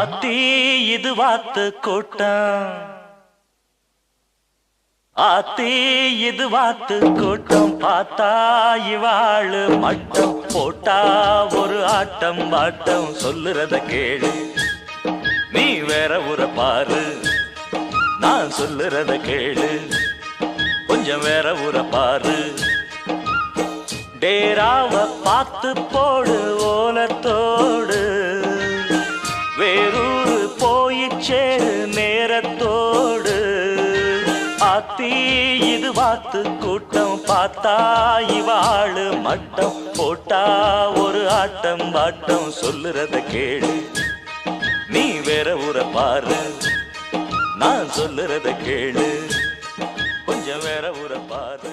ஆத்தி இது வாத்து கூட்டம், ஆத்தி இது வாத்து கூட்டம். பார்த்தா இவாளு மட்டம் போட்டா ஒரு ஆட்டம் பாட்டம். சொல்லுறத கேளு நீ வேற ஊர பாரு, நான் சொல்லுறத கேளு கொஞ்சம் வேற ஊர பாரு. டேராவ பார்த்து போடு ஓலத்தோடு, வேறூரு போயிச்சேரு நேரத்தோடு. ஆத்தி இது வாத்து கூட்டம், பார்த்தா இவாளு மட்டம் போட்டா ஒரு ஆட்டம் பாட்டம். சொல்லுறத கேளு நீ வேற ஊர பாரு, நான் சொல்லுறத கேளு கொஞ்சம் வேற ஊர பாரு.